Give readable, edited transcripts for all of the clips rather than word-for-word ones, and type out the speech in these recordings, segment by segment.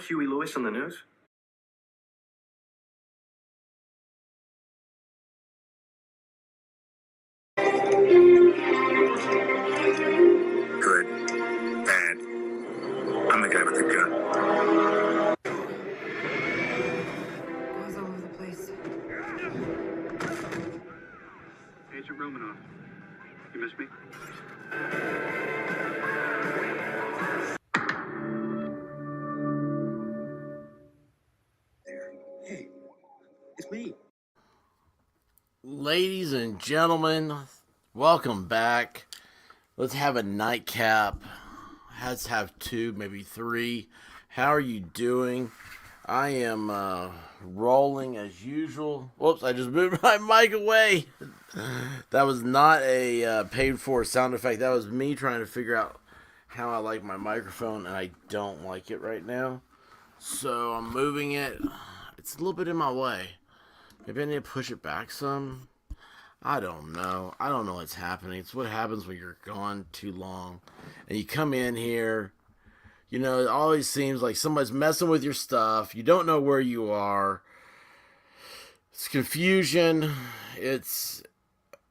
watch Huey Lewis on the news? Good, bad. I'm the guy with the gun. Guys all over the place. Agent Romanoff, you miss me? Hey, it's me. Ladies and gentlemen, welcome back. Let's have a nightcap. Let's have 2, maybe 3. How are you doing? I am rolling as usual. Whoops, I just moved my mic away. That was not a paid for sound effect. That was me trying to figure out how I like my microphone, and I don't like it right now. So I'm moving it. It's a little bit in my way. Maybe I need to push it back some. I don't know. I don't know what's happening. It's what happens when you're gone too long. And you come in here, you know, it always seems like somebody's messing with your stuff. You don't know where you are. It's confusion. It's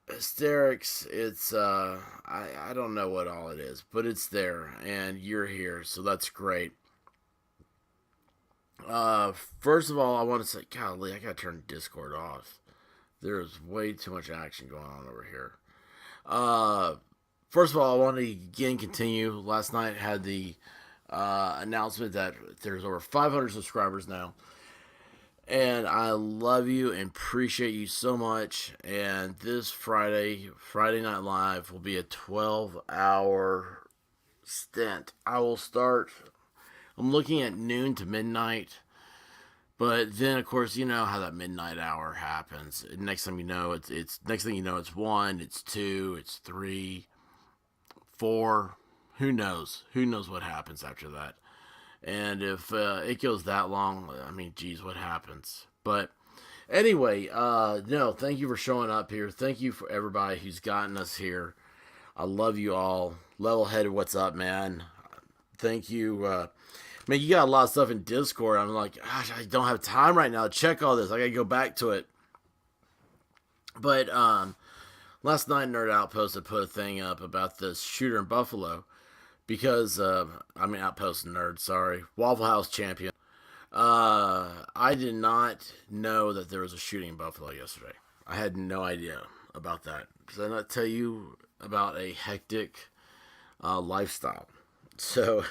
hysterics. It's, I don't know what all it is. But it's there. And you're here. So that's great. First of all, I want to say, golly, I gotta turn Discord off. There's way too much action going on over here. First of all, I want to again continue. Last night had the announcement that there's over 500 subscribers now. And I love you and appreciate you so much. And this Friday Night Live, will be a 12-hour stint. I will start, I'm looking at noon to midnight. But then, of course, you know how that midnight hour happens. Next thing you know, it's 1, it's 2, it's 3, 4. Who knows? Who knows what happens after that? And if it goes that long, I mean, geez, what happens? But anyway, no, thank you for showing up here. Thank you for everybody who's gotten us here. I love you all. Level-headed, what's up, man? Thank you. Man, you got a lot of stuff in Discord. I'm like, gosh, I don't have time right now to check all this. I gotta go back to it. But last night, Nerd Outpost had put a thing up about this shooter in Buffalo. Because, Outpost Nerd, sorry. Waffle House champion. I did not know that there was a shooting in Buffalo yesterday. I had no idea about that. Did I not tell you about a hectic lifestyle? So...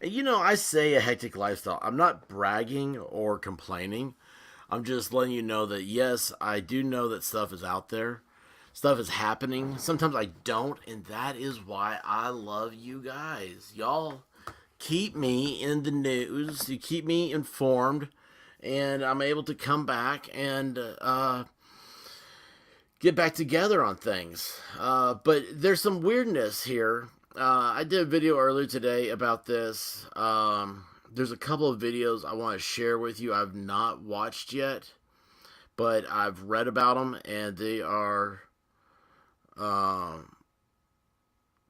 You know, I say a hectic lifestyle. I'm not bragging or complaining. I'm just letting you know that, yes, I do know that stuff is out there. Stuff is happening. Sometimes I don't, and that is why I love you guys. Y'all keep me in the news. You keep me informed, and I'm able to come back and get back together on things. But there's some weirdness here. I did a video earlier today about this. There's a couple of videos I want to share with you I've not watched yet, but I've read about them, and they are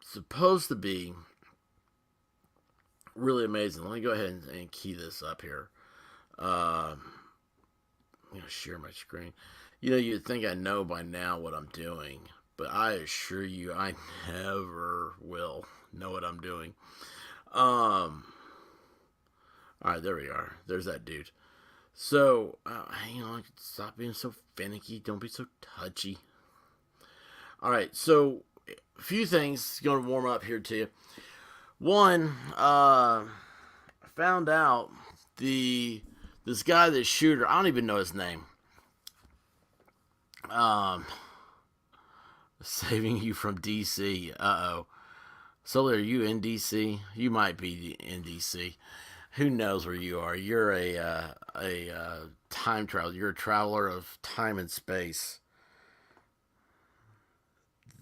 supposed to be really amazing. Let me go ahead and key this up here. I'm going to share my screen. You know, you'd think I know by now what I'm doing. But I assure you, I never will know what I'm doing. Alright, there we are. There's that dude. So, stop being so finicky. Don't be so touchy. Alright, so, a few things going to warm up here to you. One, I found out this guy, this shooter, I don't even know his name. Saving you from DC. Uh-oh. Sully, are you in DC? You might be in DC. Who knows where you are? You're a time traveler. You're a traveler of time and space.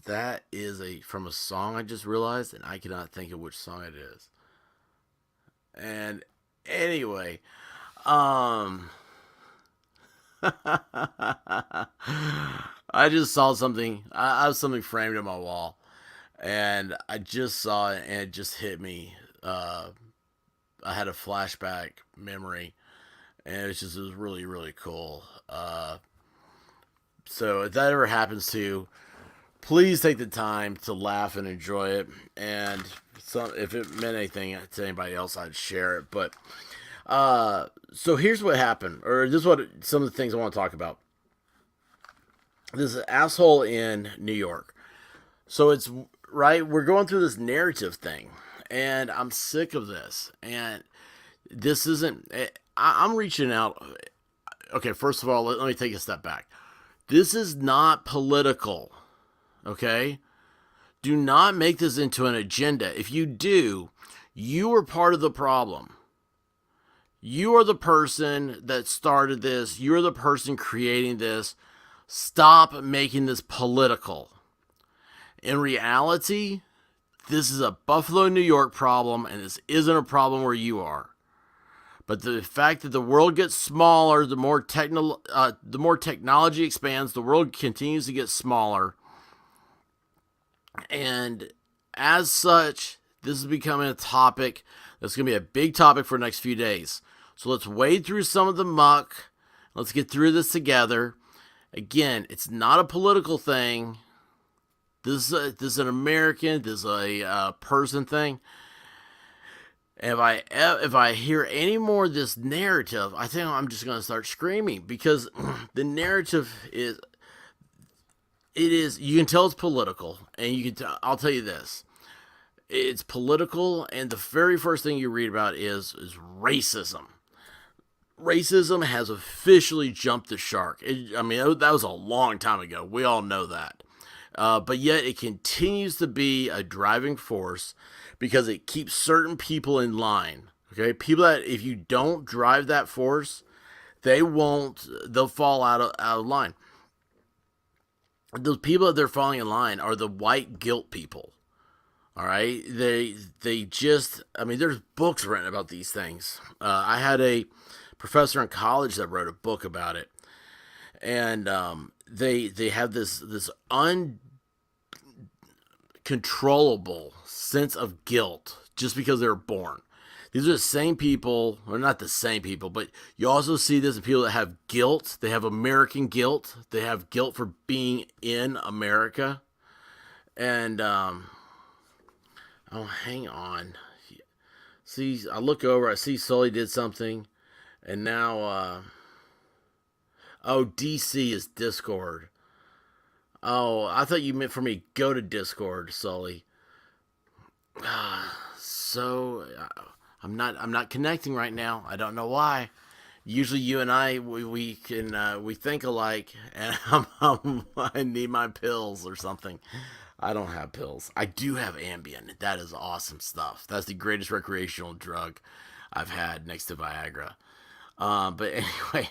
That is from a song I just realized, and I cannot think of which song it is. And anyway, I just saw something. I have something framed on my wall, and I just saw it, and it just hit me. had a flashback memory, and it was really really cool. So if that ever happens to you, please take the time to laugh and enjoy it. And if it meant anything to anybody else, I'd share it. But so here's what happened, or this is what some of the things I want to talk about. This asshole in New York. So it's right. We're going through this narrative thing, and I'm sick of this. And this isn't. I'm reaching out. Okay, first of all, let me take a step back. This is not political. Okay? Do not make this into an agenda. If you do, you are part of the problem. You are the person that started this. You're the person creating this. Stop making this political. In reality, this is a Buffalo, New York problem, and this isn't a problem where you are. But the fact that the world gets smaller, the more technology expands, the world continues to get smaller. And as such, this is becoming a topic that's going to be a big topic for the next few days. So let's wade through some of the muck. Let's get through this together. Again, it's not a political thing. This is an American, this is a person thing. And if I hear any more of this narrative, I think I'm just going to start screaming, because the narrative is, you can tell it's political, and I'll tell you this. It's political, and the very first thing you read about is racism. Racism has officially jumped the shark. That was a long time ago. We all know that. But yet it continues to be a driving force because it keeps certain people in line. Okay? People that, if you don't drive that force, they'll fall out of line. The people that they're falling in line are the white guilt people. All right? They just, there's books written about these things. I had a professor in college that wrote a book about it, and they have this uncontrollable sense of guilt just because they were born. These are the same people, or not the same people, but you also see this in people that have guilt. They have American guilt. They have guilt for being in America. And hang on. See, I look over, I see Sully did something. And now, DC is Discord. Oh, I thought you meant for me to go to Discord, Sully. I'm not connecting right now. I don't know why. Usually you and I, we think alike, and I need my pills or something. I don't have pills. I do have Ambien. That is awesome stuff. That's the greatest recreational drug I've had next to Viagra. But anyway,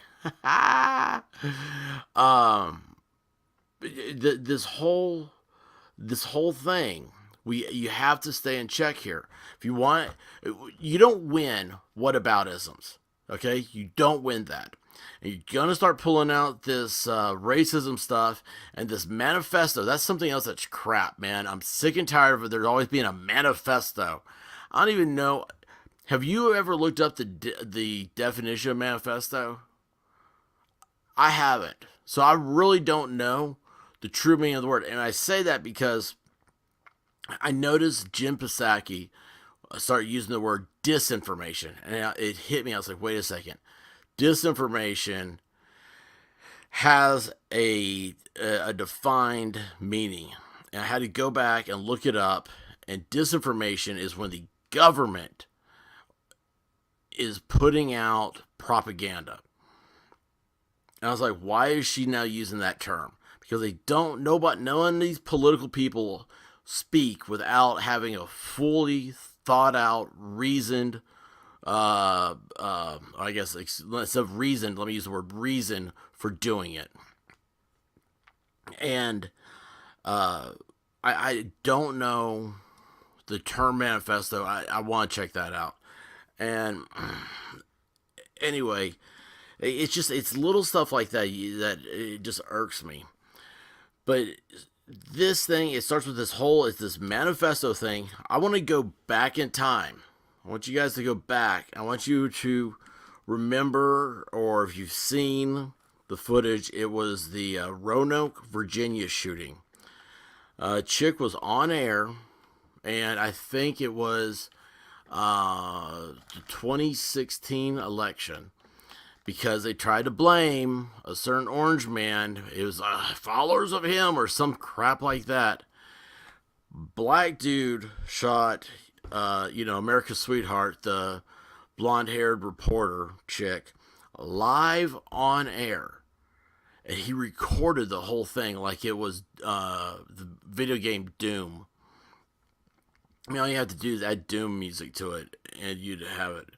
this whole thing, you have to stay in check here. If you want, you don't win whataboutisms. Okay, you don't win that. And you're gonna start pulling out this racism stuff and this manifesto. That's something else that's crap, man. I'm sick and tired of it. There's always being a manifesto. I don't even know. Have you ever looked up the definition of manifesto? I haven't. So I really don't know the true meaning of the word. And I say that because I noticed Jim Psaki start using the word disinformation. And it hit me. I was like, wait a second. Disinformation has a defined meaning. And I had to go back and look it up. And disinformation is when the government is putting out propaganda. And I was like, why is she now using that term? Because none of these political people speak without having a fully thought out, reasoned, I guess instead of reasoned, let me use the word reason for doing it. And I don't know the term manifesto. I want to check that out. And anyway, it's little stuff like that it just irks me. But this thing, it starts with this manifesto thing. I want to go back in time. I want you guys to go back. I want you to remember, or if you've seen the footage, it was the Roanoke, Virginia shooting. Chick was on air, and I think it was the 2016 election, because they tried to blame a certain orange man. It was followers of him or some crap like that. Black dude shot, America's Sweetheart, the blonde-haired reporter chick, live on air. And he recorded the whole thing like it was the video game Doom. I mean, all you have to do is add Doom music to it, and you'd have it.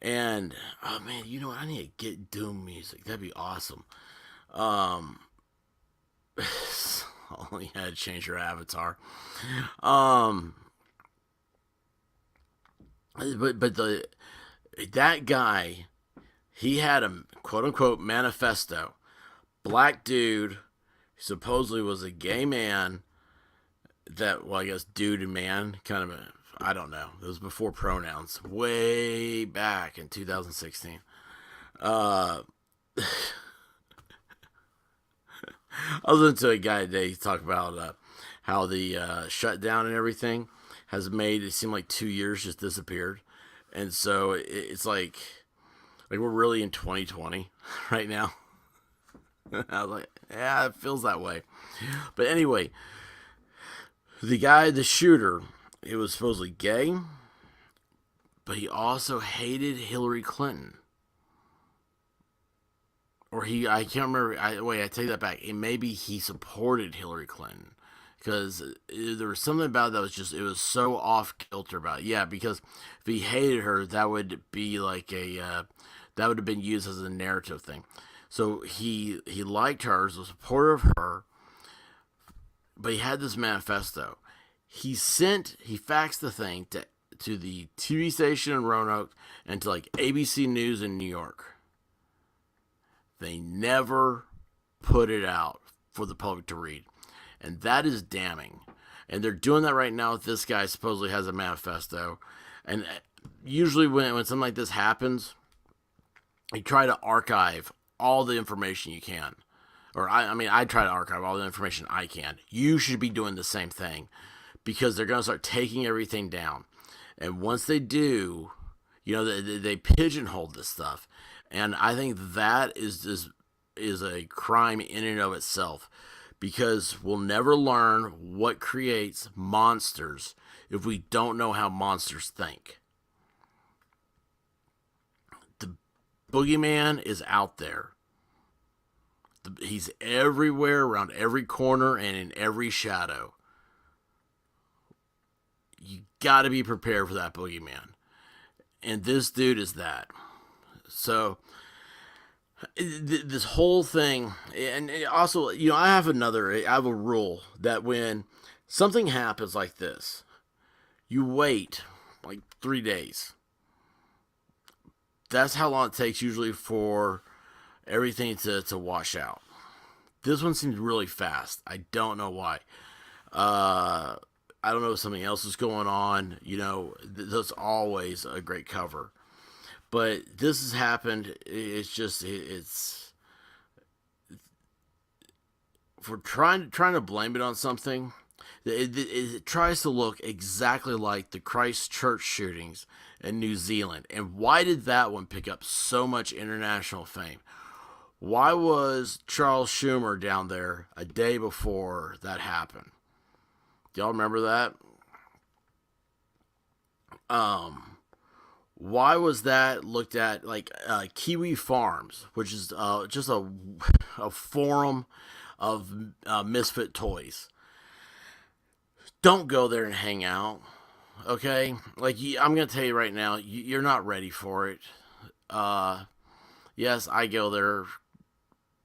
And, oh man, you know what? I need to get Doom music. That'd be awesome. Only had to change your avatar. But that guy, he had a quote unquote manifesto. Black dude, supposedly was a gay man. That, well, I guess dude and man, kind of I don't know. It was before pronouns, way back in 2016. I was listening to a guy today talk about how the shutdown and everything has made it seem like 2 years just disappeared, and so it's like we're really in 2020 right now. I was like, yeah, it feels that way. But anyway, the shooter, he was supposedly gay, but he also hated Hillary Clinton. Or I can't remember. I take that back. Maybe he supported Hillary Clinton, because there was something about it that it was so off kilter about it. Yeah, because if he hated her, that would be like that would have been used as a narrative thing. So he liked her, was a supporter of her, but he had this manifesto. He faxed the thing to the TV station in Roanoke and to like ABC News in New York. They never put it out for the public to read. And that is damning. And they're doing that right now. This guy supposedly has a manifesto. And usually when something like this happens, you try to archive all the information you can. Or I try to archive all the information I can. You should be doing the same thing, because they're going to start taking everything down. And once they do, they pigeonhole this stuff. And I think that is a crime in and of itself, because we'll never learn what creates monsters if we don't know how monsters think. The boogeyman is out there. He's everywhere, around every corner, and in every shadow. You got to be prepared for that boogeyman. And this dude is that. So, this whole thing, and also, I have a rule that when something happens like this, you wait like 3 days. That's how long it takes usually for everything to wash out. This one seems really fast. I don't know why. I don't know if something else is going on. That's always a great cover. But this has happened. It's for trying to blame it on something. It tries to look exactly like the Christchurch shootings in New Zealand. And why did that one pick up so much international fame? Why was Charles Schumer down there a day before that happened? Do y'all remember that? Why was that looked at like Kiwi Farms, which is just a forum of misfit toys? Don't go there and hang out, okay? Like, I'm going to tell you right now, you're not ready for it. Yes, I go there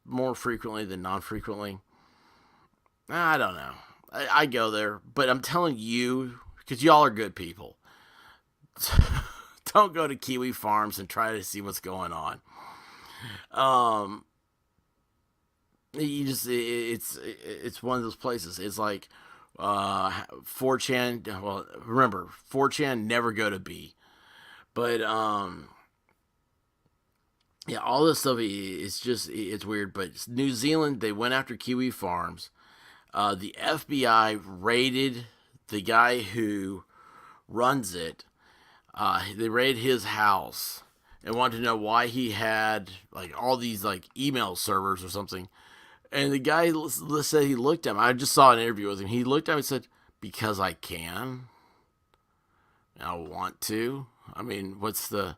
more frequently than non-frequently. I don't know. I go there, but I'm telling you, because y'all are good people, don't go to Kiwi Farms and try to see what's going on. It's one of those places. It's like 4chan. Well, remember, 4chan never go to B. But yeah, all this stuff is just it's weird. But New Zealand, they went after kiwi farms. The FBI raided the guy who runs it. They raided his house and wanted to know why he had like all these like email servers or something. And the guy said he looked at him. I just saw an interview with him. He looked at him and said, "Because I can. I want to. I mean, what's the?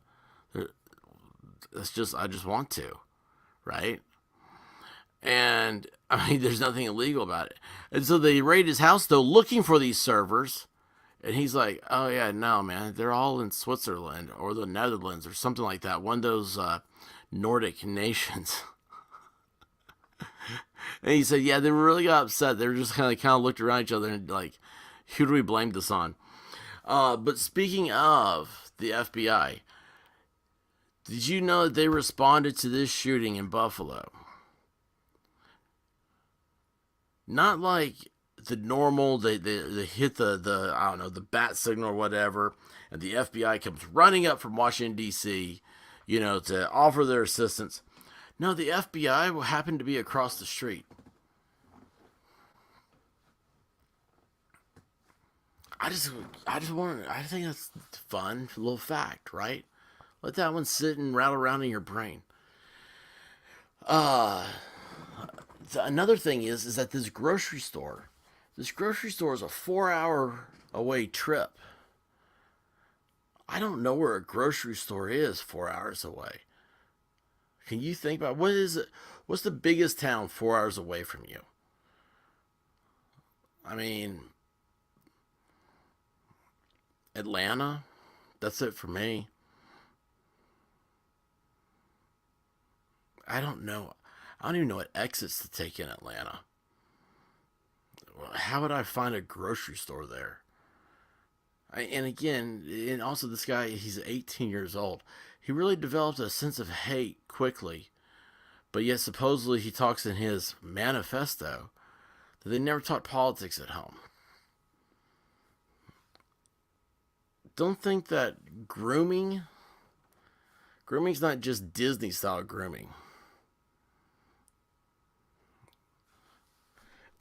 That's just I just want to, right?" And I mean, there's nothing illegal about it. And so they raid his house though, looking for these servers. And he's like, "Oh yeah, no man, they're all in Switzerland or the Netherlands or something like that. One of those Nordic nations." And he said, "Yeah, they really got upset. They were just kind of looked around each other and like, who do we blame this on?" But speaking of the FBI, did you know that they responded to this shooting in Buffalo? Not like the normal, they hit the I don't know, the bat signal or whatever, and the FBI comes running up from Washington, D.C., to offer their assistance. No, the FBI happened to be across the street. I think that's fun, a little fact, right? Let that one sit and rattle around in your brain. Another thing is that this grocery store is a 4-hour away trip. I don't know where a grocery store is 4 hours away. Can you think about what is it? What's the biggest town 4 hours away from you? I mean, Atlanta. That's it for me. I don't know. I don't even know what exits to take in Atlanta. How would I find a grocery store there? And also this guy, he's 18 years old. He really developed a sense of hate quickly. But yet supposedly he talks in his manifesto that they never taught politics at home. Don't think that grooming's not just Disney style grooming.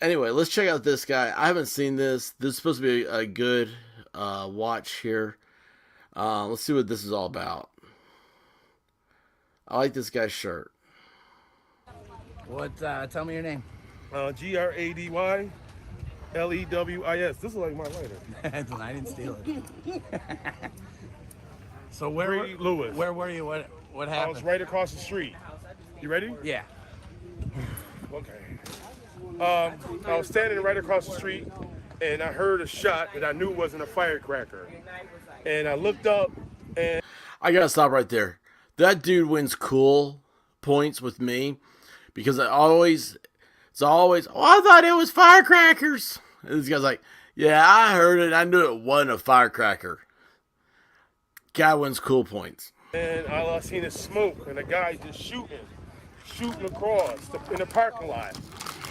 Anyway, let's check out this guy. I haven't seen this. This is supposed to be a good watch here. Let's see what this is all about. I like this guy's shirt. Tell me your name. GRADY LEWIS. This is like my lighter. I didn't steal it. So where Ray Lewis. Where were you? What happened? I was right across the street. You ready? Yeah. Okay. I was standing right across the street, and I heard a shot that I knew wasn't a firecracker. And I looked up, and I gotta stop right there. That dude wins cool points with me because it's always, oh, I thought it was firecrackers. And this guy's like, yeah, I heard it. I knew it wasn't a firecracker. Guy wins cool points. And I seen a smoke, and a guy just shooting across in the parking lot.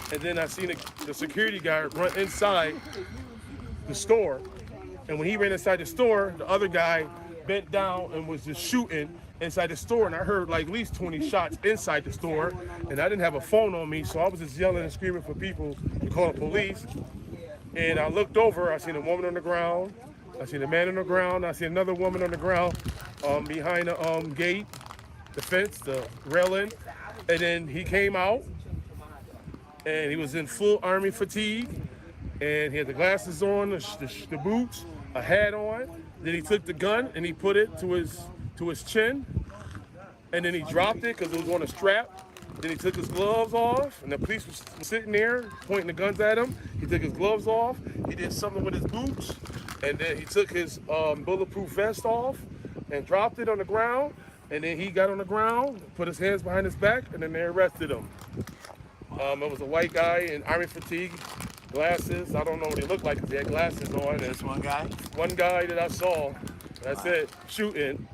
And then I seen the security guard run inside the store. And when he ran inside the store, the other guy bent down and was just shooting inside the store. And I heard like at least 20 shots inside the store. And I didn't have a phone on me, so I was just yelling and screaming for people to call the police. And I looked over, I seen a woman on the ground. I seen a man on the ground. I seen another woman on the ground behind the gate, the fence, the railing. And then he came out. And he was in full army fatigue, and he had the glasses on, the boots, a hat on. Then he took the gun and he put it to his chin, and then he dropped it because it was on a strap. Then he took his gloves off, and the police was sitting there pointing the guns at him. He took his gloves off. He did something with his boots, and then he took his bulletproof vest off and dropped it on the ground. And then he got on the ground, put his hands behind his back, and then they arrested him. It was a white guy in army fatigue, glasses. I don't know what he looked like because he had glasses on. Just one guy? One guy that I saw. That's it, shooting.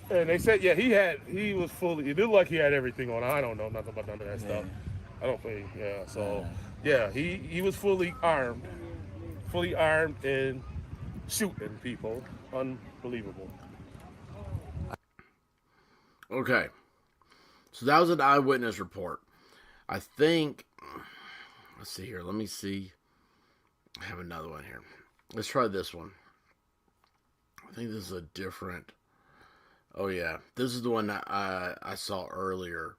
And they said, yeah, he was fully, it looked like he had everything on. I don't know nothing about none of that stuff. I don't think, so, yeah, he was fully armed, and shooting people. Unbelievable. Okay. So that was an eyewitness report. I think, let's see here. Let me see. I have another one here. Let's try this one. I think this is a different. Oh, yeah. This is the one that I saw earlier.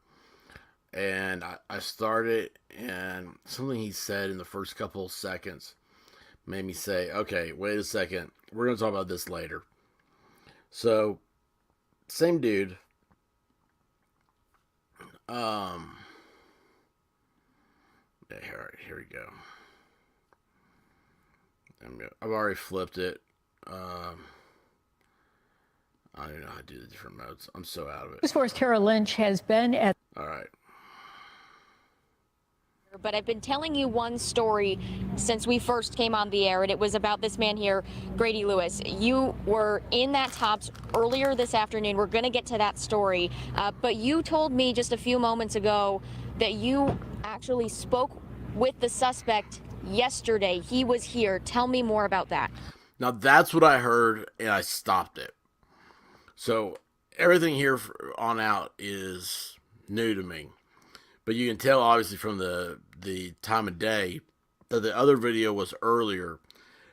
And I started, and something he said in the first couple of seconds made me say, okay, wait a second. We're going to talk about this later. So, same dude. Yeah, here we go. I've already flipped it. I don't even know how to do the different modes. I'm so out of it. News Force Tara Lynch has been at. All right. But I've been telling you one story since we first came on the air, and it was about this man here, Grady Lewis. You were in that Tops earlier this afternoon. We're going to get to that story. But you told me just a few moments ago that you actually spoke with the suspect yesterday. He was here. Tell me more about that. Now, that's what I heard, and I stopped it. So, everything here on out is new to me. But you can tell, obviously, from the time of day that the other video was earlier,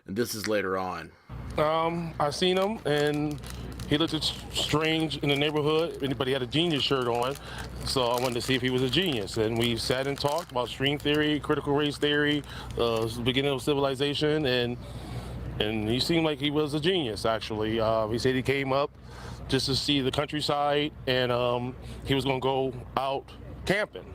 and this is later on. I seen him, and he looked strange in the neighborhood, but he had a genius shirt on, so I wanted to see if he was a genius. And we sat and talked about string theory, critical race theory, beginning of civilization, and he seemed like he was a genius, actually. He said he came up just to see the countryside, and he was going to go out camping.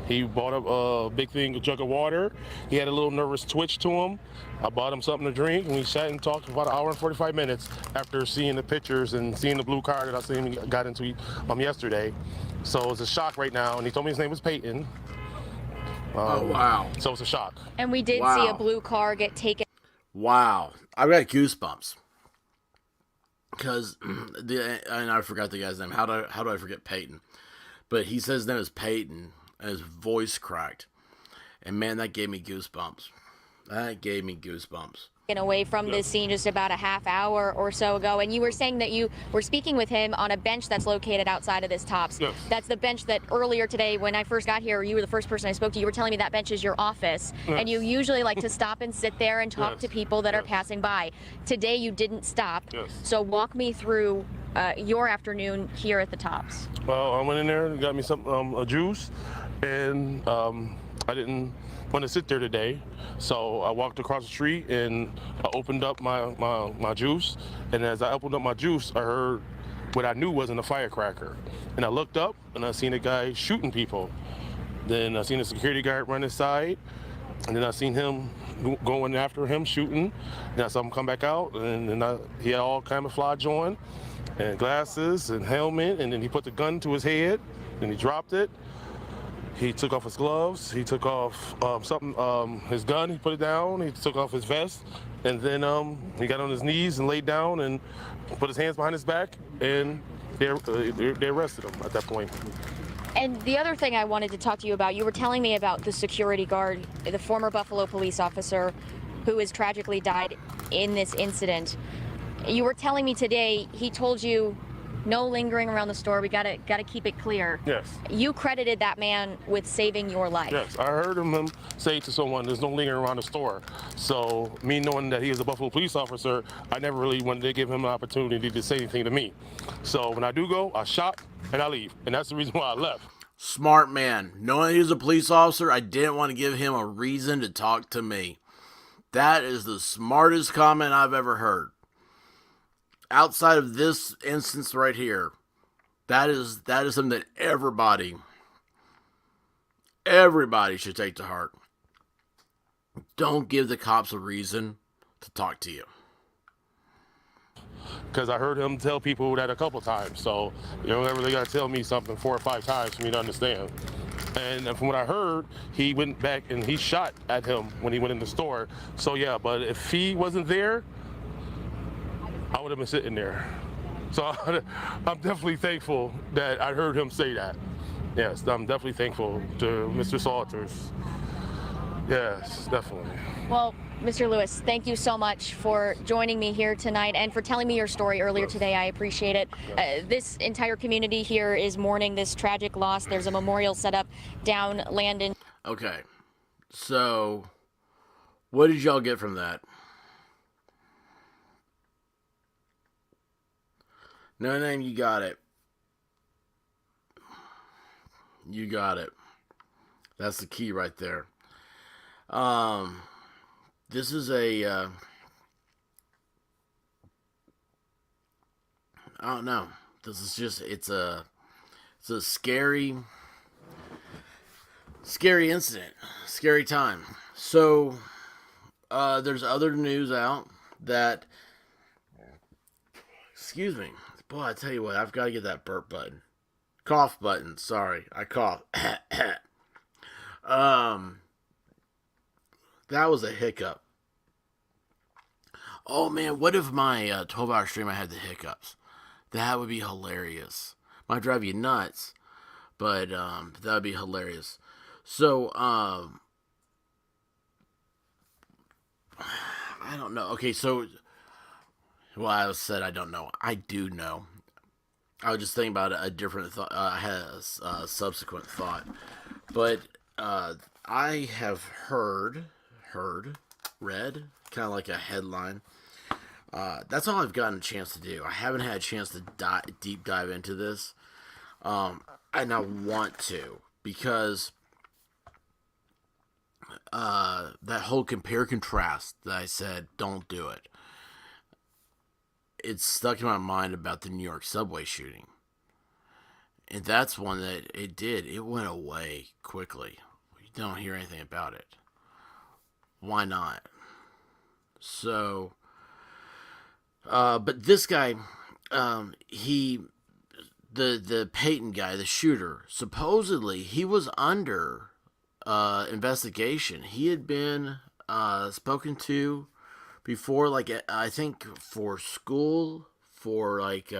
He bought a big thing, a jug of water. He had a little nervous twitch to him. I bought him something to drink, and we sat and talked for about an hour and 45 minutes after seeing the pictures and seeing the blue car that I seen him got into yesterday. So it's a shock right now, and he told me his name was Peyton. Oh, wow. So it's a shock. And we did see a blue car get taken. Wow. I've got goosebumps. Because, and I forgot the guy's name. How do I forget Peyton? But he says his name is Peyton. And his voice cracked. And man, that gave me goosebumps. Away from this scene just about a half hour or so ago, and you were saying that you were speaking with him on a bench that's located outside of this Tops. Yes. That's the bench that earlier today, when I first got here, you were the first person I spoke to. You were telling me that bench is your office, yes. And you usually like to stop and sit there and talk to people that are passing by. Today you didn't stop. Yes. So walk me through your afternoon here at the Tops. Well, I went in there and got me some a juice, and I didn't want to sit there today, so I walked across the street and I opened up my juice, and as I opened up my juice, I heard what I knew wasn't a firecracker, and I looked up and I seen a guy shooting people. Then I seen a security guard run inside, and then I seen him going after him shooting, and I saw him come back out, and he had all camouflage on and glasses and helmet, and then he put the gun to his head and he dropped it. He took off his gloves, he took off his gun, he put it down, he took off his vest, and then he got on his knees and laid down and put his hands behind his back, and they arrested him at that point. And the other thing I wanted to talk to you about, you were telling me about the security guard, the former Buffalo police officer who has tragically died in this incident. You were telling me today he told you no lingering around the store. We gotta keep it clear. Yes. You credited that man with saving your life. Yes, I heard him say to someone, "There's no lingering around the store." So me knowing that he is a Buffalo police officer, I never really wanted to give him an opportunity to say anything to me. So when I do go, I shop and I leave, and that's the reason why I left. Smart man. Knowing he was a police officer, I didn't want to give him a reason to talk to me. That is the smartest comment I've ever heard. Outside of this instance right here, that is something that everybody should take to heart. Don't give the cops a reason to talk to you. Because I heard him tell people that a couple times, so you don't ever really got to tell me something 4 or 5 times for me to understand. And from what I heard, he went back and he shot at him when he went in the store. So yeah, but if he wasn't there, I would have been sitting there. So I'm definitely thankful that I heard him say that. Yes, I'm definitely thankful to Mr. Salters. Yes, definitely. Well, Mr. Lewis, thank you so much for joining me here tonight and for telling me your story earlier today. I appreciate it. This entire community here is mourning this tragic loss. There's a memorial set up down Landon. Okay, so what did y'all get from that? No name, you got it. You got it. That's the key right there. This is a I don't know. This is just it's a scary incident, scary time. So there's other news out that, excuse me, boy, I tell you what, I've got to get that burp button, cough button. Sorry, I coughed. That was a hiccup. Oh man, what if my 12-hour stream I had the hiccups? That would be hilarious. Might drive you nuts, but that would be hilarious. So, I don't know. Okay, so, well, I said I don't know. I do know. I was just thinking about a different thought. I had a subsequent thought. But I have read, kind of like a headline. That's all I've gotten a chance to do. I haven't had a chance to deep dive into this. And I want to, because that whole compare contrast that I said, don't do it. It's stuck in my mind about the New York subway shooting. And that's one that it did. It went away quickly. You don't hear anything about it. Why not? So, but this guy, the Peyton guy, the shooter, supposedly he was under investigation. He had been spoken to before, like I think for school, for like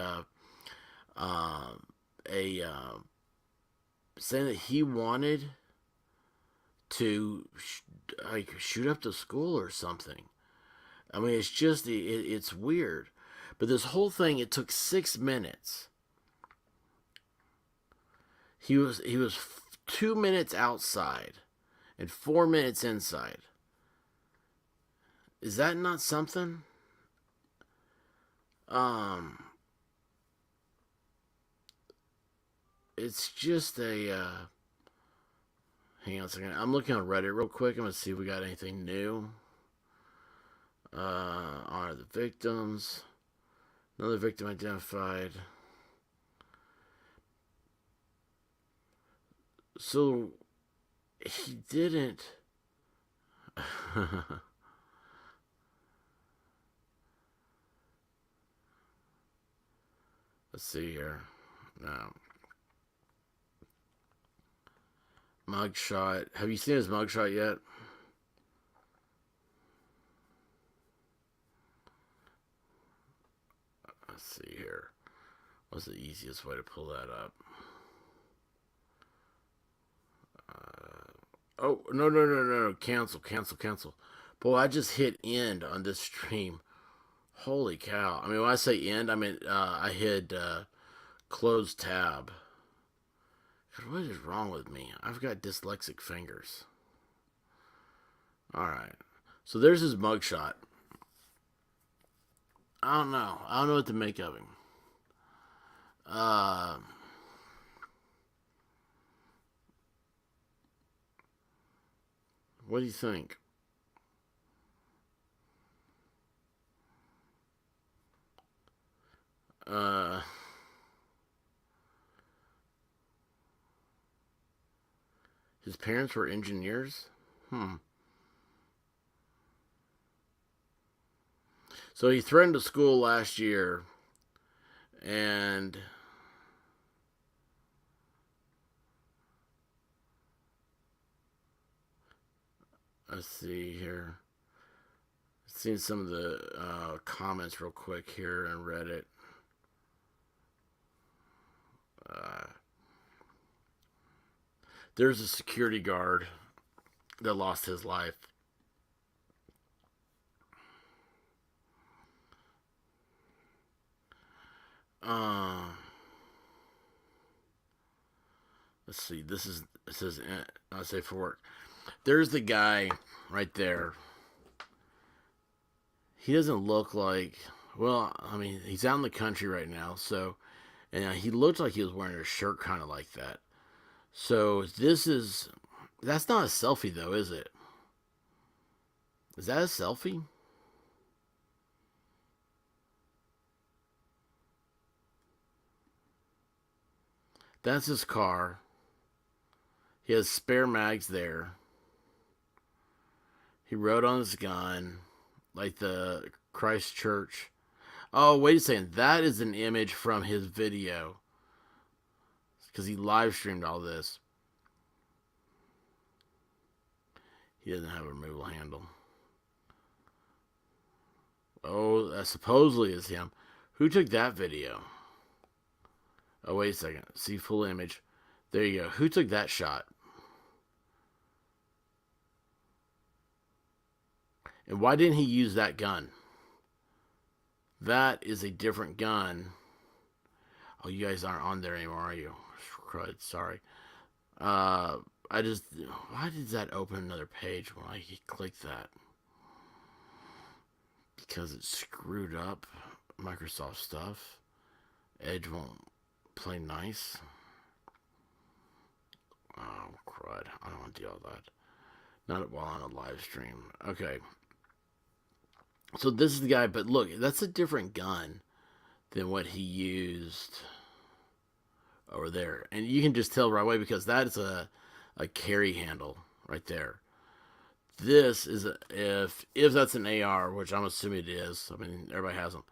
saying that he wanted to shoot up the school or something. I mean, it's just it's weird. But this whole thing, it took 6 minutes. He was 2 minutes outside and 4 minutes inside. Is that not something? It's just a hang on a second. I'm looking on Reddit real quick. I'm gonna see if we got anything new. Honor the victims. Another victim identified. So he didn't. Let's see here. No. Mugshot. Have you seen his mugshot yet? Let's see here. What's the easiest way to pull that up? Oh, no. Cancel. Boy, I just hit end on this stream. Holy cow. I mean, when I say end, I mean, I hit close tab. God, what is wrong with me? I've got dyslexic fingers. Alright. So there's his mugshot. I don't know what to make of him. What do you think? His parents were engineers? So he threatened a school last year, and let's see here. Seen some of the comments real quick here on Reddit. There's a security guard that lost his life. Let's see. It says not safe for work. There's the guy right there. He doesn't look like. Well, I mean, he's out in the country right now, so, and he looked like he was wearing a shirt kind of like that. So that's not a selfie though, is it? Is that a selfie? That's his car. He has spare mags there. He rode on his gun, like the Christchurch. Oh, wait a second. That is an image from his video. Because he live streamed all this. He doesn't have a removal handle. Oh, that supposedly is him. Who took that video? Oh, wait a second. See full image. There you go. Who took that shot? And why didn't he use that gun? That is a different gun. Oh, you guys aren't on there anymore, are you? Crud, sorry. Why did that open another page when I clicked that? Because it screwed up Microsoft stuff. Edge won't play nice. Oh, crud. I don't want to do all that. Not while on a live stream. Okay. So this is the guy, but look, that's a different gun than what he used over there. And you can just tell right away because that is a carry handle right there. This is, if that's an AR, which I'm assuming it is. I mean, everybody has them.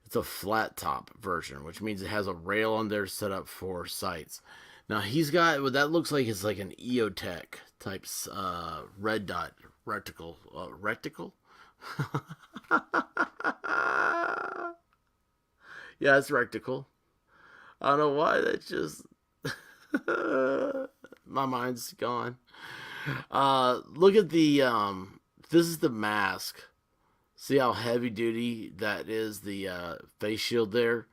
It's a flat top version, which means it has a rail on there set up for sights. Now, he's got what that looks like is like an EOTech type red dot reticle. Reticle? Yeah, it's reticle. I don't know why that just my mind's gone. Look at the this is the mask. See how heavy duty that is, the face shield there.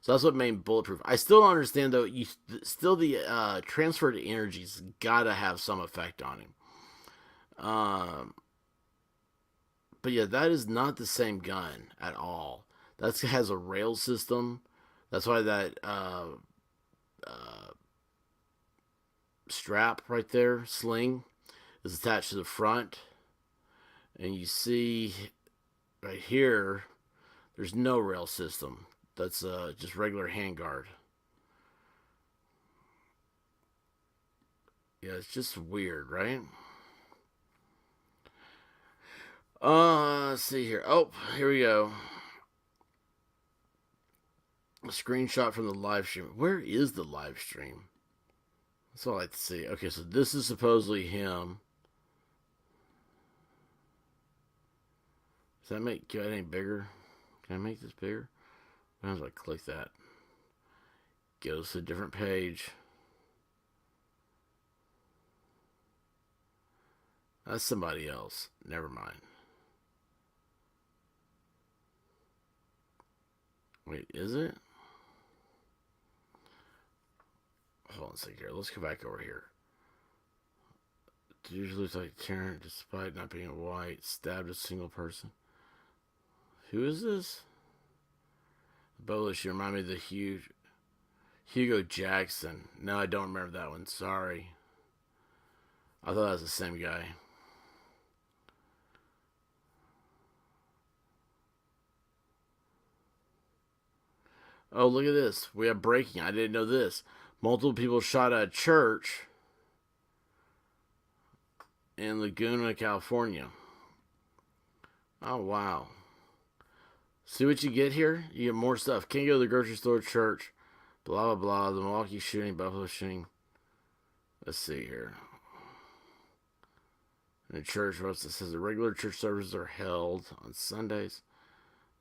So that's what made bulletproof. I still don't understand though. The transfer to energy's gotta have some effect on him. But yeah, that is not the same gun at all. That has a rail system. That's why that strap right there, sling, is attached to the front. And you see right here, there's no rail system. That's just regular handguard. Yeah, it's just weird, right? Let's see here. Oh, here we go. A screenshot from the live stream. Where is the live stream? That's all I like to see. Okay, so this is supposedly him. Does that make it any bigger? Can I make this bigger? How do I click that? Goes to a different page. That's somebody else. Never mind. Wait, is it? Hold on a second here. Let's go back over here. It usually looks like Tarrant, despite not being white, stabbed a single person. Who is this? Bolish, you remind me of the Hugo Jackson. No, I don't remember that one. Sorry. I thought that was the same guy. Oh, look at this. We have breaking. I didn't know this. Multiple people shot at a church in Laguna, California. Oh, wow. See what you get here? You get more stuff. Can't go to the grocery store, church. Blah, blah, blah. The Milwaukee shooting, Buffalo shooting. Let's see here. In a church, it says the regular church services are held on Sundays.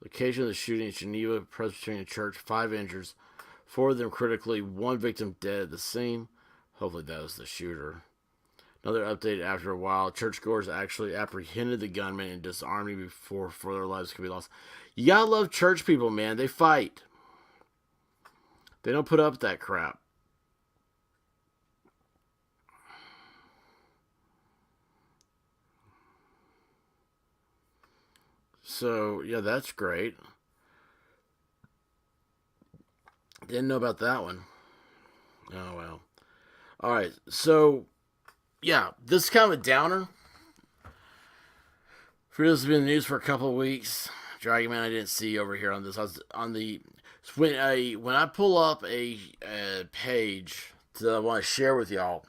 Location of the shooting in Geneva Presbyterian Church, 5 injured, 4 of them critically, 1 victim dead at the scene. Hopefully that was the shooter. Another update after a while. Churchgoers actually apprehended the gunman and disarmed him before further lives could be lost. You gotta love church people, man. They fight. They don't put up with that crap. So, yeah, that's great. Didn't know about that one. Oh, well. All right, so, yeah, this is kind of a downer. For this has been in the news for a couple of weeks. Dragon Man, I didn't see over here on this. I was on the when I pull up a page that I want to share with y'all,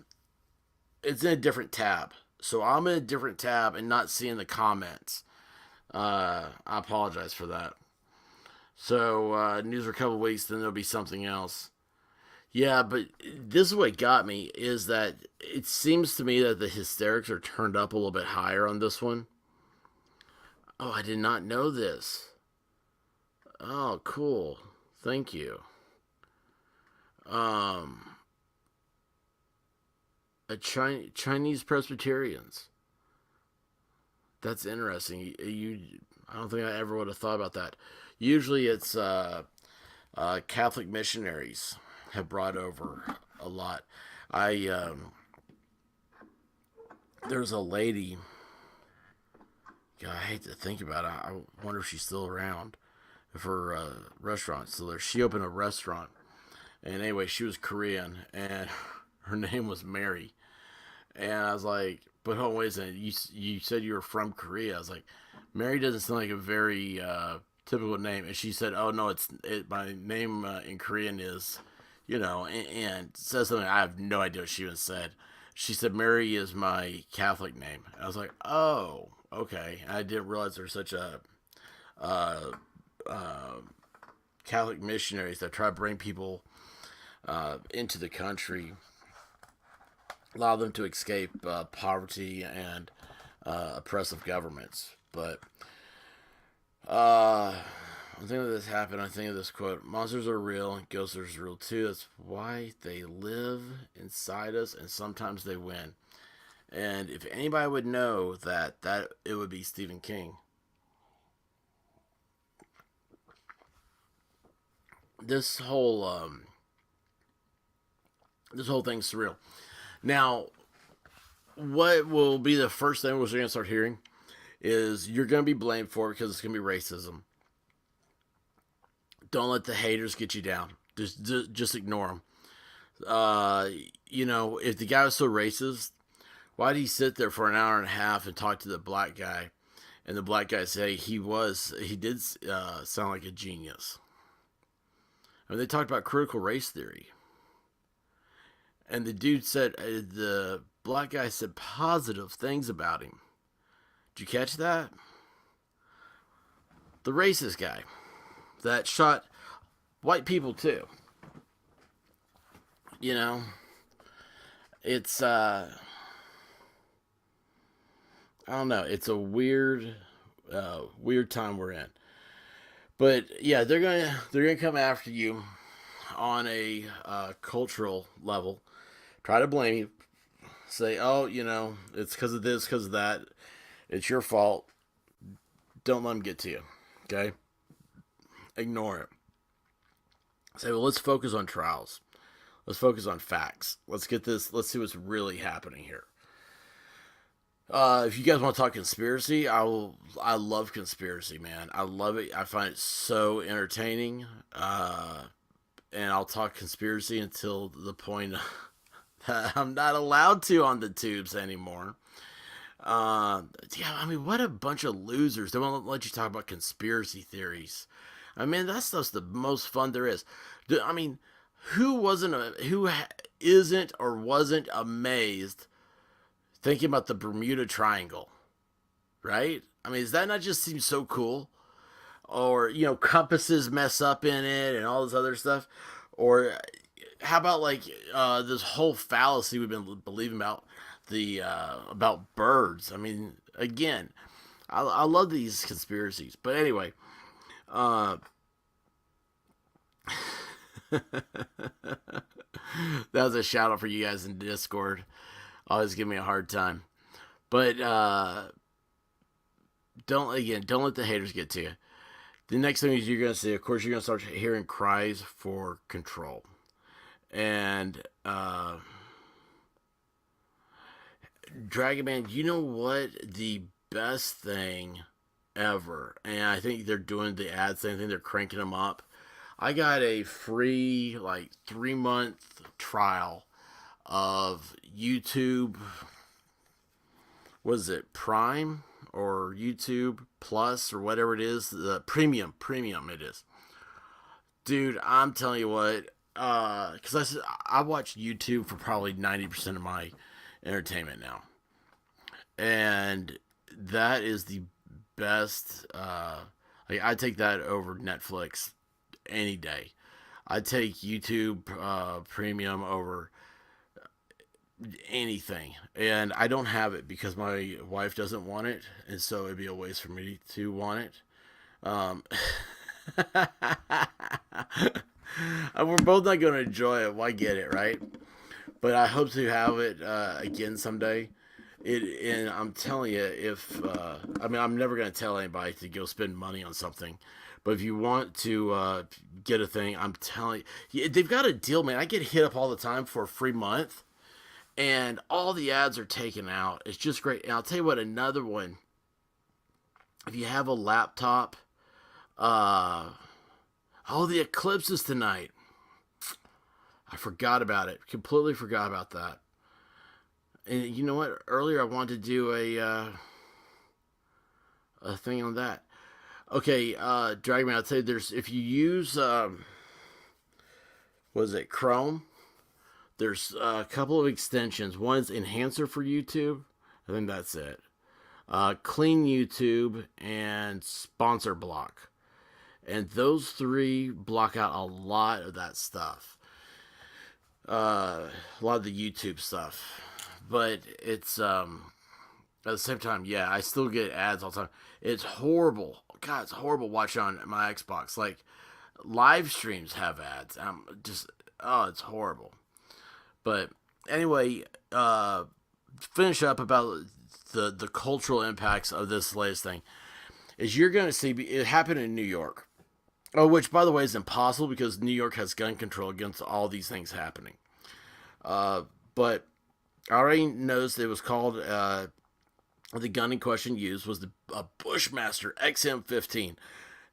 it's in a different tab. So I'm in a different tab and not seeing the comments. I apologize for that. So news for a couple of weeks, then there'll be something else. Yeah, but this is what got me, is that it seems to me that the hysterics are turned up a little bit higher on this one. Oh, I did not know this. Oh, cool. Thank you. Chinese Presbyterians. That's interesting. I don't think I ever would have thought about that. Usually it's Catholic missionaries have brought over a lot. There's a lady. God, I hate to think about it. I wonder if she's still around. If her restaurant's still there. She opened a restaurant. And anyway, she was Korean. And her name was Mary. And I was like, but hold on, wait a second. You said you were from Korea. I was like, Mary doesn't sound like a very typical name. And she said, oh, no, my name in Korean is, and says something. I have no idea what she even said. She said, Mary is my Catholic name. And I was like, oh, okay. I didn't realize there's such a Catholic missionaries that try to bring people into the country, allow them to escape poverty and oppressive governments. But one thing that this happened, I think of this quote: monsters are real and ghosts are real too. That's why they live inside us, and sometimes they win. And if anybody would know that it would be Stephen King. This whole thing's surreal. Now, what will be the first thing we're going to start hearing is you're going to be blamed for it because it's going to be racism. Don't let the haters get you down. Just ignore them. If the guy was so racist, why did he sit there for an hour and a half and talk to the black guy? And the black guy say he did sound like a genius. I mean, they talked about critical race theory. And the dude said, the black guy said positive things about him. Did you catch that? The racist guy that shot white people too. It's, I don't know. It's a weird time we're in. But yeah, they're gonna come after you on a cultural level. Try to blame you. Say, oh, it's because of this, because of that. It's your fault. Don't let them get to you. Okay? Ignore it. Say, well, let's focus on trials. Let's focus on facts. Let's see what's really happening here. If you guys want to talk conspiracy, I love conspiracy, man. I love it. I find it so entertaining. And I'll talk conspiracy until the point that I'm not allowed to on the tubes anymore. What a bunch of losers. They won't let you talk about conspiracy theories. That stuff's the most fun there is. Who isn't or wasn't amazed thinking about the Bermuda Triangle, right? Does that not just seem so cool? Or, compasses mess up in it and all this other stuff? Or how about this whole fallacy we've been believing about about birds? Again, I love these conspiracies. But anyway, that was a shout out for you guys in Discord. Always give me a hard time. But don't let the haters get to you. the next thing you're going to see, of course, you're going to start hearing cries for control. And Dragon Man, you know what? The best thing ever, and I think they're doing the ads thing. I think they're cranking them up. I got a free, like, 3-month trial of YouTube. Was it Prime or YouTube Plus or whatever it is? The premium it is. Dude, I'm telling you what, because I watch YouTube for probably 90% of my entertainment now, and that is the best. Like, I take that over Netflix any day. I take YouTube Premium over anything, and I don't have it because my wife doesn't want it, and so it'd be a waste for me to want it. We're both not going to enjoy it. Why get it, right? But I hope to have it again someday. And I'm telling you, if I'm never going to tell anybody to go spend money on something. But if you want to get a thing, I'm telling you, they've got a deal, man. I get hit up all the time for a free month, and all the ads are taken out. It's just great. And I'll tell you what, another one. If you have a laptop, the eclipse is tonight. I forgot about it. Completely forgot about that. And you know what? Earlier I wanted to do a thing on that. Okay, Dragon Man, I'll tell you, if you use, Chrome? There's a couple of extensions. One is Enhancer for YouTube. I think that's it. Clean YouTube and Sponsor Block. And those three block out a lot of that stuff. A lot of the YouTube stuff. But it's, at the same time, yeah, I still get ads all the time. It's horrible. God, it's horrible watching on my Xbox. Like, live streams have ads. It's horrible. But anyway, finish up about the cultural impacts of this latest thing. Is you're going to see, it happened in New York. Oh, which, by the way, is impossible because New York has gun control against all these things happening. But I already noticed it was called, the gun in question used was a Bushmaster XM15.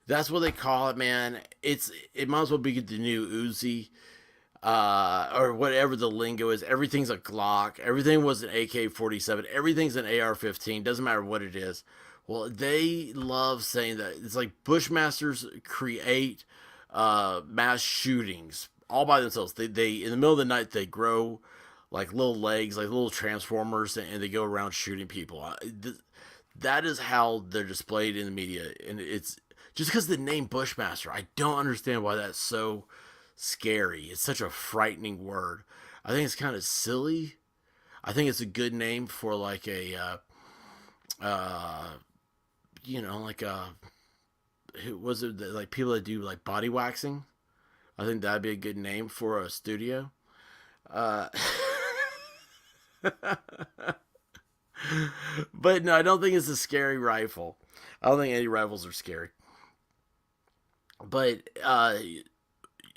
That's what they call it, man. It might as well be the new Uzi, or whatever the lingo is. Everything's a Glock. Everything was an AK-47. Everything's an AR-15. Doesn't matter what it is. Well, they love saying that. It's like Bushmasters create mass shootings all by themselves. They in the middle of the night, they grow like little legs, like little transformers, and they go around shooting people. That is how they're displayed in the media. And it's just because the name Bushmaster, I don't understand why that's so scary. It's such a frightening word. I think it's kind of silly. I think it's a good name for like a, who was it, like people that do like body waxing? I think that'd be a good name for a studio. But no, I don't think it's a scary rifle. I don't think any rifles are scary. But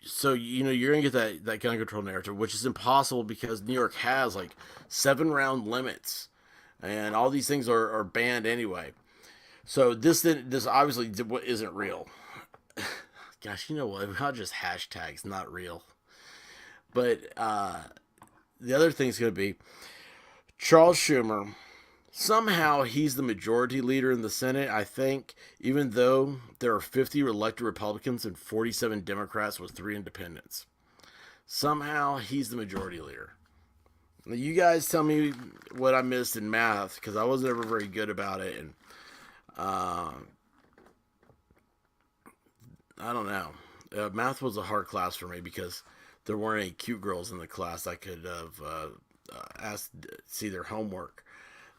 so you're gonna get that gun control narrative, which is impossible because New York has like 7-round limits, and all these things are banned anyway. So this obviously isn't real. Gosh, you know what? I'll just hashtags not real. But the other thing's gonna be Charles Schumer. Somehow he's the majority leader in the Senate, I think, even though there are 50 elected Republicans and 47 Democrats with 3 independents. Somehow he's the majority leader. Now, you guys tell me what I missed in math, because I wasn't ever very good about it, and I don't know. Math was a hard class for me because there weren't any cute girls in the class I could have asked to see their homework.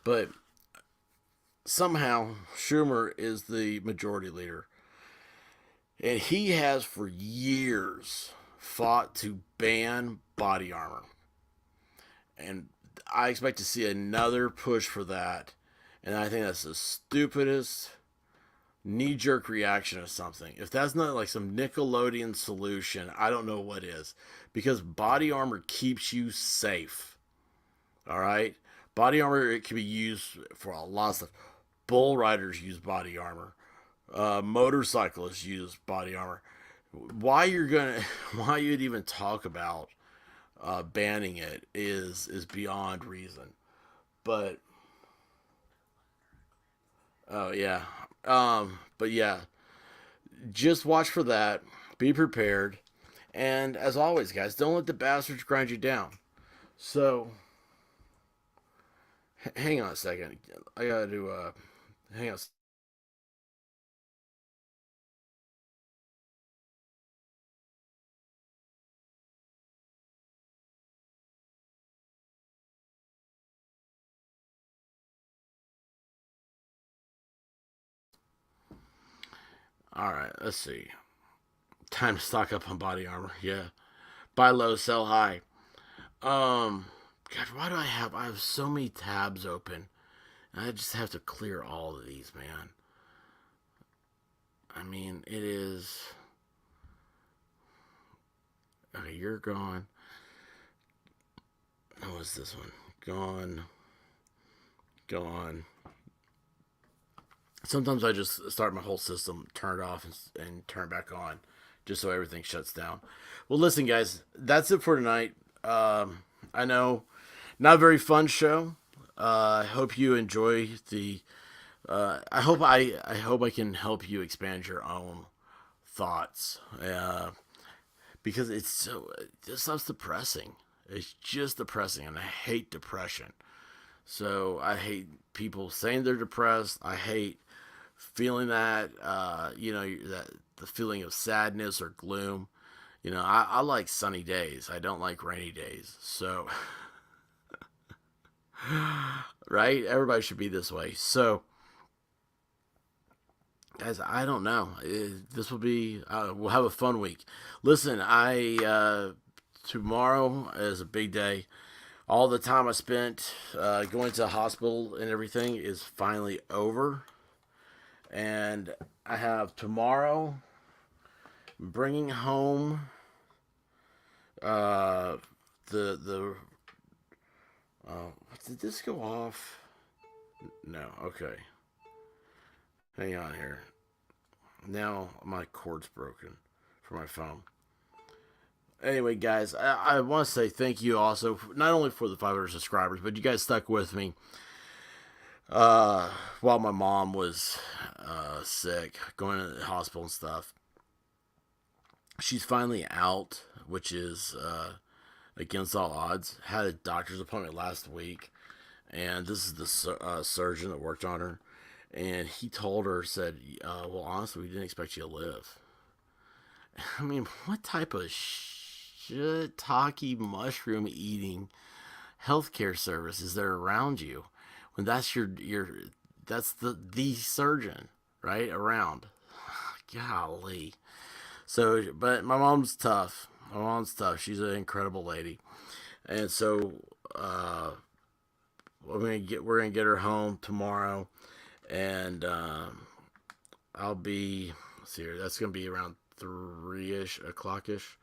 But somehow Schumer is the majority leader. And he has for years fought to ban body armor. And I expect to see another push for that. And I think that's the stupidest, knee-jerk reaction to something. If that's not like some Nickelodeon solution, I don't know what is. Because body armor keeps you safe. All right? Body armor, it can be used for a lot of stuff. Bull riders use body armor. Motorcyclists use body armor. Why you'd even talk about banning it is beyond reason. But oh yeah. But yeah, just watch for that. Be prepared. And as always, guys, don't let the bastards grind you down. So, hang on a second. I gotta do, hang on. Alright, let's see. Time to stock up on body armor. Yeah. Buy low, sell high. God, why do I have so many tabs open? I just have to clear all of these, man. I mean, it is. Okay, you're gone. Oh, what's this one? Gone. Gone. Sometimes I just start my whole system, turn it off, and turn it back on, just so everything shuts down. Well, listen, guys, that's it for tonight. I know, not a very fun show. I hope you enjoy the. I hope I can help you expand your own thoughts. Because it's so this stuff's depressing. It's just depressing, and I hate depression. So I hate people saying they're depressed. I hate feeling that, that the feeling of sadness or gloom. I like sunny days. I don't like rainy days. So, right? Everybody should be this way. So, guys, I don't know. This will be, we'll have a fun week. Listen, tomorrow is a big day. All the time I spent going to the hospital and everything is finally over. And I have tomorrow bringing home did this go off? No, okay. Hang on here. Now my cord's broken for my phone. Anyway, guys, I want to say thank you also, not only for the 500 subscribers, but you guys stuck with me while my mom was sick, going to the hospital and stuff. She's finally out, which is against all odds. Had a doctor's appointment last week, and this is the surgeon that worked on her, and he told her, said, well, honestly, we didn't expect you to live. I mean, what type of shiitake mushroom eating healthcare service is there around you when that's that's the surgeon, right, around? Golly. So, but my mom's tough. She's an incredible lady. And so we're gonna get her home tomorrow, and I'll be, let's see here, that's gonna be around 3-ish o'clock-ish.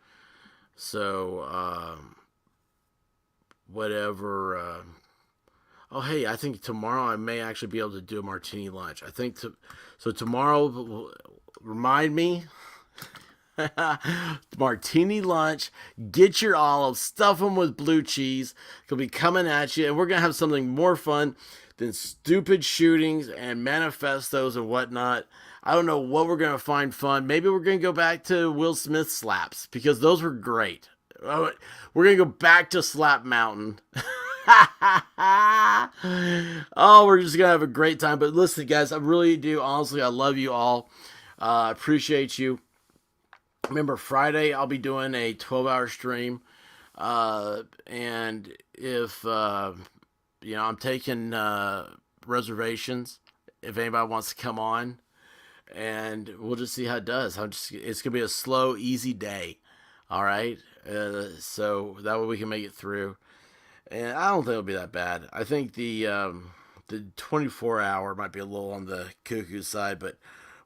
So whatever. Oh, hey, I think tomorrow I may actually be able to do a martini lunch. I think so tomorrow, remind me. Martini lunch. Get your olives, stuff them with blue cheese. It'll be coming at you, and we're gonna have something more fun than stupid shootings and manifestos and whatnot. I don't know what we're gonna find fun. Maybe we're gonna go back to Will Smith slaps, because those were great. We're gonna go back to Slap Mountain. Oh, we're just gonna have a great time. But listen, guys, I really do, honestly, I love you all. Appreciate you. Remember, Friday I'll be doing a 12-hour stream, and if I'm taking reservations if anybody wants to come on, and we'll just see how it does. It's gonna be a slow, easy day. All right, so that way we can make it through. And I don't think it'll be that bad. I think the 24-hour might be a little on the cuckoo side, but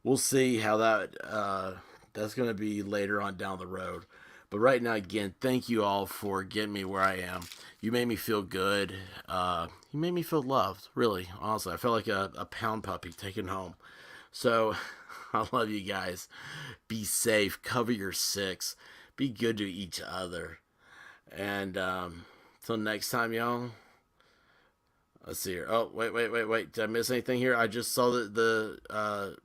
we'll see how that's going to be later on down the road. But right now, again, thank you all for getting me where I am. You made me feel good. You made me feel loved, really, honestly. I felt like a pound puppy taken home. So, I love you guys. Be safe. Cover your six. Be good to each other. And till next time, y'all. Let's see here. Oh, wait. Did I miss anything here? I just saw that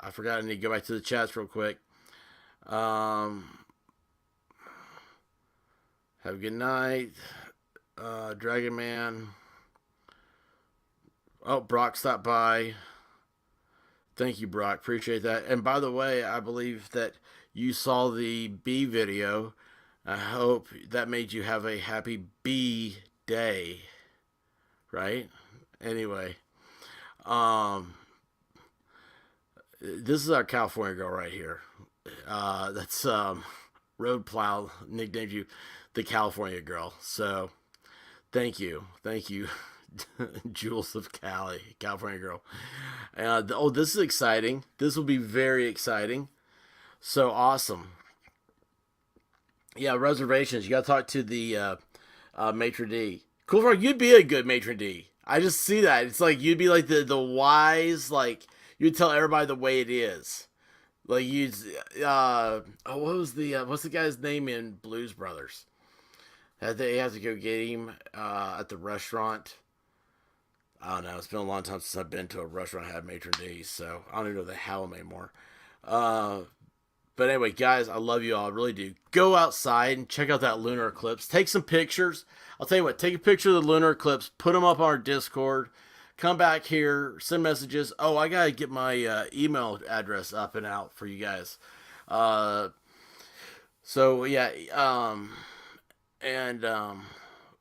I forgot. I need to go back to the chats real quick. Have a good night. Dragon Man. Oh, Brock stopped by. Thank you, Brock. Appreciate that. And by the way, I believe that you saw the bee video. I hope that made you have a happy bee day. Right? Anyway. This is our California girl right here. That's Road Plow nicknamed you the California girl. So thank you. Jules of Cali, California girl. This is exciting. This will be very exciting. So awesome. Yeah, reservations. You got to talk to the maitre d'. Cool Frog, you'd be a good maitre d'. I just see that. It's like you'd be like the wise, like you'd tell everybody the way it is. Like you'd what's the guy's name in Blues Brothers? They have to go get him at the restaurant. I don't know. It's been a long time since I've been to a restaurant that had maitre d', so I don't even know if they have them anymore. But anyway, guys, I love you all. I really do. Go outside and check out that lunar eclipse. Take some pictures. I'll tell you what. Take a picture of the lunar eclipse. Put them up on our Discord. Come back here. Send messages. Oh, I got to get my email address up and out for you guys. So, yeah.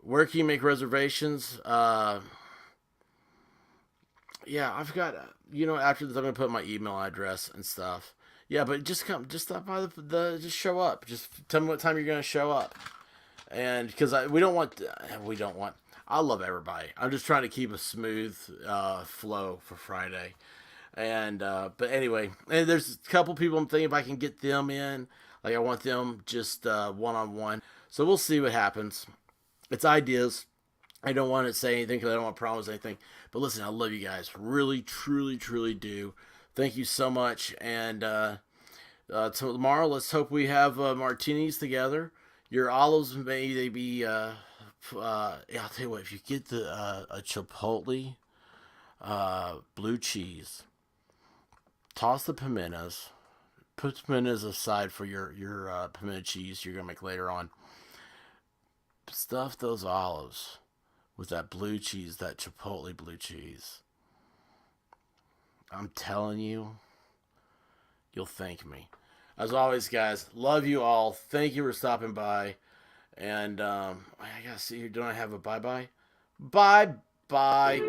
Where can you make reservations? Yeah, I've got, after this, I'm going to put my email address and stuff. Yeah, but just stop by just show up. Just tell me what time you're going to show up. And because I love everybody. I'm just trying to keep a smooth flow for Friday. And, but anyway, and there's a couple people I'm thinking if I can get them in. Like I want them just one-on-one. So we'll see what happens. It's ideas. I don't want to say anything because I don't want to promise anything. But listen, I love you guys. Really, truly, truly do. Thank you so much. And tomorrow, let's hope we have martinis together. Your olives, may they be... I'll tell you what. If you get a Chipotle blue cheese, toss the pimentas. Put pimentas aside for your pimento cheese you're going to make later on. Stuff those olives with that blue cheese, that Chipotle blue cheese. I'm telling you, you'll thank me. As always, guys, love you all. Thank you for stopping by. And I gotta see here. Don't I have a bye-bye? Bye-bye.